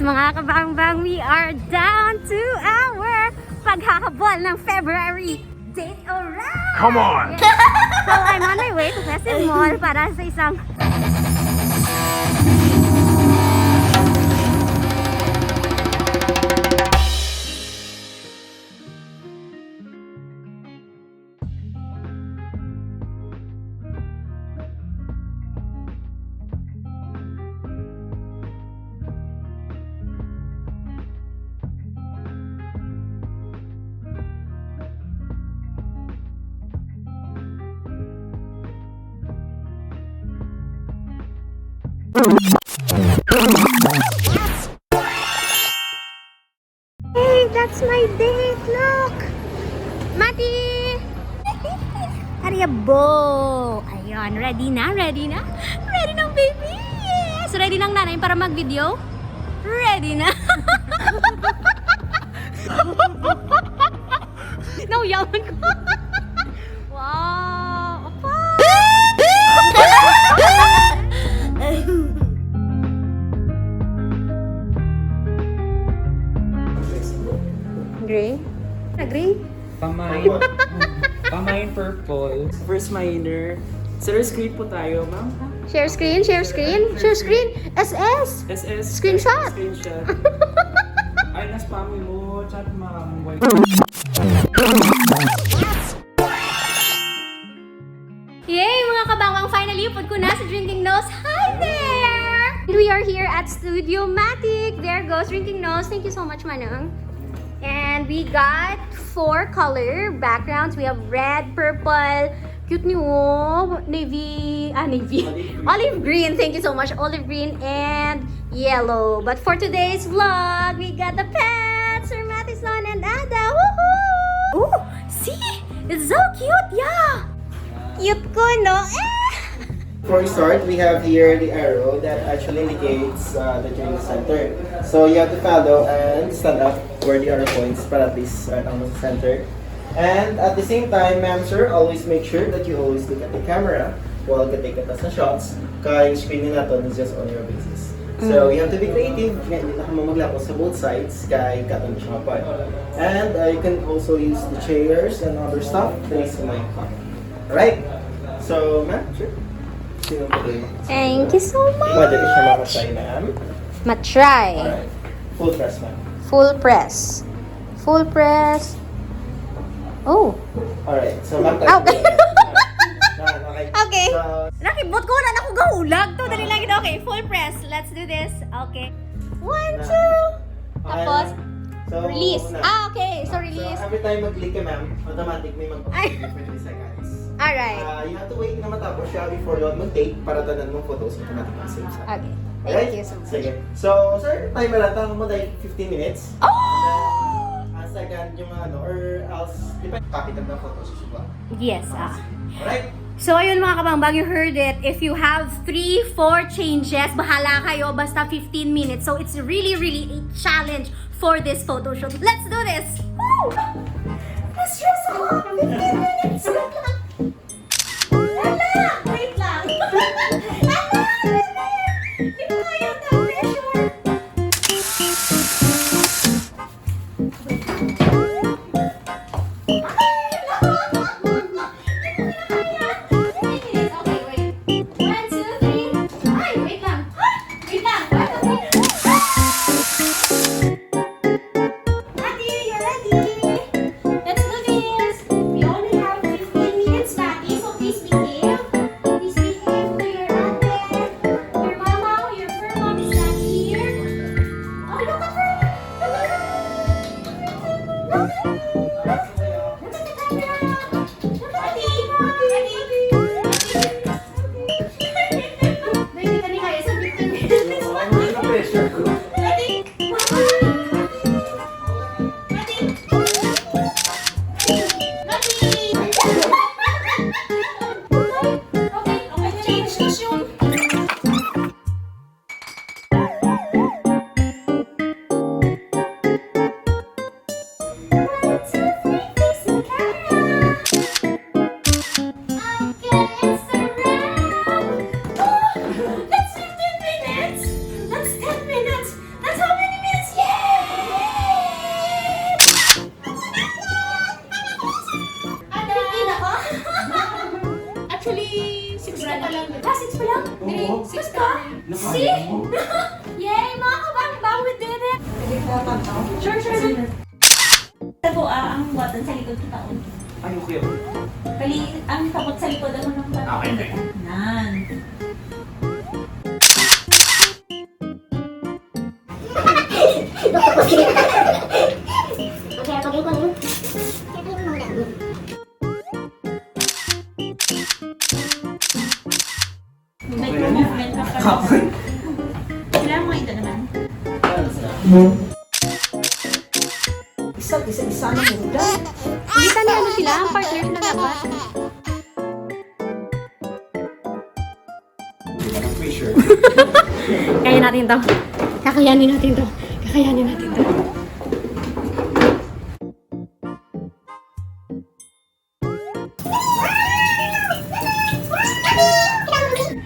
mga kabangbang, we are down to our pagkakabol ng February date alright! Come on! Yes. So I'm on my way to Festive Mall para sa isang hey, that's my date, look! Mati! Ariabo! Ayun, ready na? Ready na? Ready na, baby! Yes! Ready ng nanay para mag-video? Ready na! Nauyaman ko! Wow! Opa! Gray? Gray? Pamain purple. First minor. Zero screen po tayo, ma'am. Share screen, share screen, share screen. SS! SS. Screenshot. Screenshot. Ay, na-spam mo. Chat, ma'am. Yay, mga kabangwang! Finally, upod ko na sa Drinking Nose. Hi there! We are here at STUDIOMATIC. There goes Drinking Nose. Thank you so much, Manang. And we got 4 color backgrounds. We have red, purple, cute new navy, olive green. Thank you so much, olive green and yellow. But for today's vlog, we got the pets, Sir Mathison and Ada. Woohoo! Oh, see, it's so cute, yeah. Cute ko, no? Before we start, we have here the arrow that actually indicates the training center. So you have to follow and stand up where the arrow points para at least almost the center. And at the same time, ma'am, sir, always make sure that you always look at the camera while take the shots. Kaya yung screen na natin is just on your basis. So you have to be creative. Hindi na ka maglako sa both sides kaya cut-on siya apart. And you can also use the chairs and other stuff thanks to my car. Alright? So, ma'am, sure. Thank you so much. Madali siya makasay, ma'am. Matry. Alright. Full press, ma'am. Full press. Full press. Oh. Alright. So, ma'am, Ow. okay. Okay. So, Nakibot ko na ako gahulag to. Dali lang ito. Okay, full press. Let's do this. Okay. 1, 2. Tapos, so, release. una. Okay. So, release. So, every time mag-click ka, ma'am, automatic may Ay. mag-click 20 seconds. Alright. You have to wait na matapos siya before you mag-take para tanan mong photos automatic ang save sa. Okay. Alright? Thank you so much. Sige. So, sir, timer ata mo like 15 minutes. Oh! And second, yung or else, depende capital ng photos susuba. Yes. Alright? So, ayun mga kabang, you heard it. If you have 3-4 changes, bahala kayo. Basta 15 minutes. So, it's really, really a challenge for this photo shoot. Let's do this! Woo! Let's stress ako! 15 minutes! Wait lang! Hindi ko kaya na pressure! 6 pa lang? Oo. 6 ka? See? Yay, mga kabang-bang, we did it! Sure. Tabo ang button sa likod kita. Ay, okay. Ang takot sa likod ako ng button. Okay. Nan. Micro-movement ka pa. Kailangan mo ito naman. Isa na muna. Hindi ka na ano sila, ang partner sila dapat. Sure. Kaya natin to. Kakayanin natin to.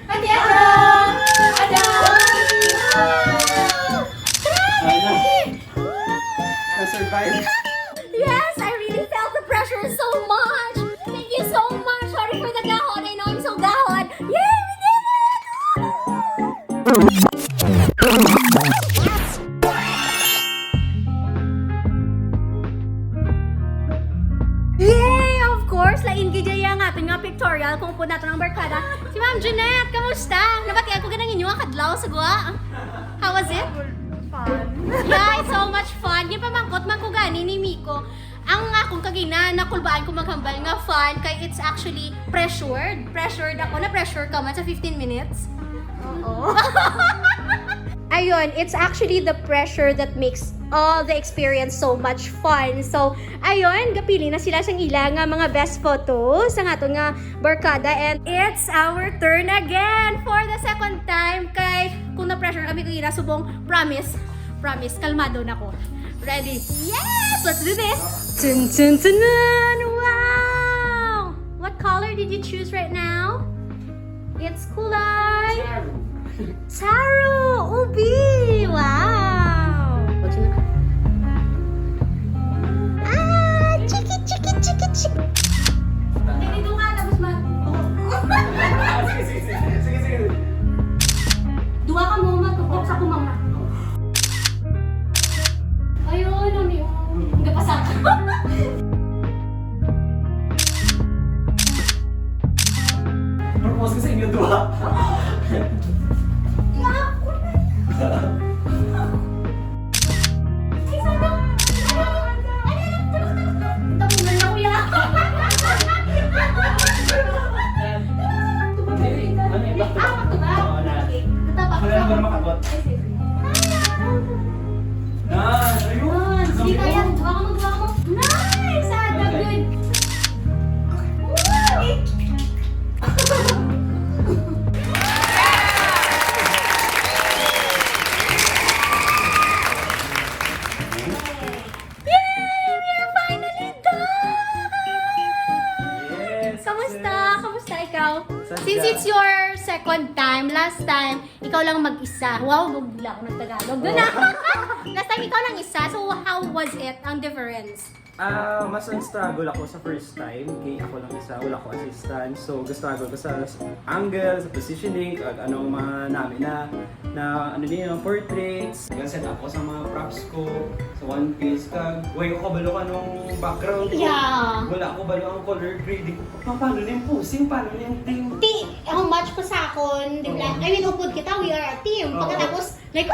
Ate Ada! Na-survive. Yes, I really felt the pressure so much. Thank you so much. Sorry for the gahon. I know I'm so gahon. Yay, we did it! Yay! Of course, lain gidya nga ating nga pictorial kung po nato ng barkada. Si Ma'am Jeanette, kamusta? Nabati ako ganang inyo ang kadlaw sa gwa. How was it? Yeah, it's so much fun. Yung pamangkot man ko gani ni Miko. Ang akong kagina nakulbaan ko maghambal nga fun kay it's actually pressured. Pressured ako na pressure ka man sa 15 minutes. Oo. Ayun, it's actually the pressure that makes all the experience so much fun. So, ayun, gapili na sila sang ila nga mga best photos sa ato nga barkada. And it's our turn again for the second time. Kay, kung na-pressure kami kagina, subong, promise, kalmado na ko. Ready? Yes! Let's do this! Tun tun tun tun! Wow! What color did you choose right now? It's kulay Taro! Ubi! Wow! Chiki! Dito nga, tapos man. Sige. Dua ka mo, matukok sa kumama. Ayun, ano yun? Hindi pa sa Propose ko sa inyo dua. Wala naman makabot. Ayun! Sige kaya, duwa mo. Nice! Ada, good! Kamusta ikaw? Since it's your second time, last time, ikaw lang mag-isa. Wow, bugla ako ng Tagalog. Doon na! Last time, ikaw lang isa. So, how was it? Ang difference? Mas struggle ako sa first time. Kaya ako lang isa, wala ko assistant. So, struggle ko sa angle, sa positioning, kag ano mga namin na ano din yung portraits. Nag-set up ko sa mga props ko, sa one piece, kag way ko kabalo ka nung background ko. Yeah. Wala ko balo ang color grading. Paano na yung posing, paano na yung thing? How much pa sa akon, di ba? I mean, upod kita, we are a team. Pagkatapos, like,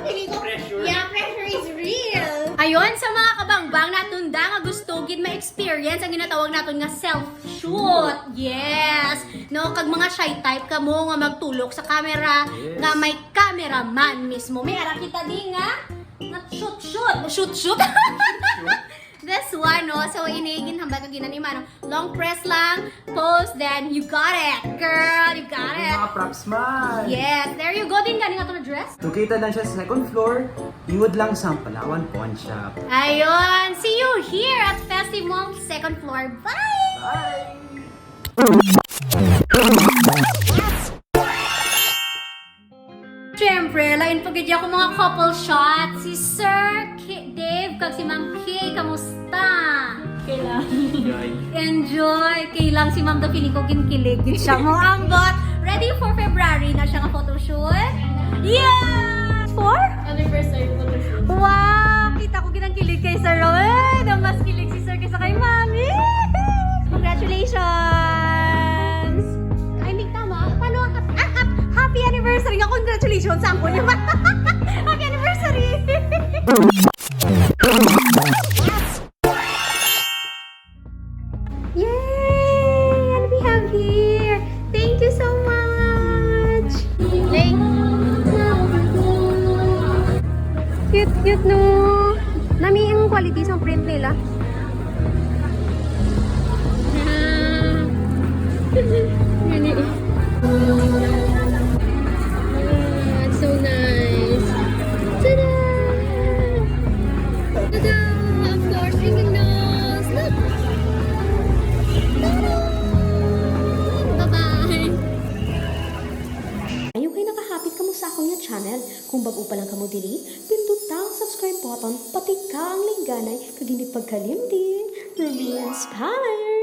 feeling ko, Pressure. Yeah, pressure is real. Ayun, sa mga kabangbang natunda nga gusto gid ma-experience ang ginatawag naton nga self-shoot. Yes. No, kag mga shy type ka mo nga magtulok sa camera, Yes. nga may cameraman mismo. May ara kita di nga shoot. This one, no? So, inigin hambal ka ginan Manong. Long press lang, pose, then you got it. Girl, you got it. Mga props man! Yes, there you go din ganing ato na dress. Tukita lang siya sa second floor, iwad lang sa Palawan Pawn Shop. Ayun, see you here at Festival second floor. Bye! Bye! Siyempre, lain pagkid ako mga couple shots. Si Sir Dave kag si Ma'am Kay, kamusta? Kailangan. Enjoy! Kay lang si Ma'am Daphne ko kinkilig. Siya mo ambot. Ready for February na siya nga photoshoot? Yeah! For? Anniversary photoshoot. Wow! Kita ko ginang kilig kay Sir Roy. Na mas kilig si Sir kaysa kay Mami. Congratulations! Ay, hindi tama. Paano? Happy anniversary nga. Congratulations sa angko niya. Happy anniversary! Yay! What do we have here? Thank you so much! Lay! Cute, cute no! Nami ang quality sa print nila. Yan eh. It's so nice. Ta-da! Ta-da! Of course, drinking nose. Look! Ta-da! Bye-bye! Ayaw kayo nakahapit ka mo sa akong yung channel. Kung bago pa lang ka mo dili, pindot ang subscribe button, pati ka ang lingganay, kag hindi pagkalimtin. Rubeinspired!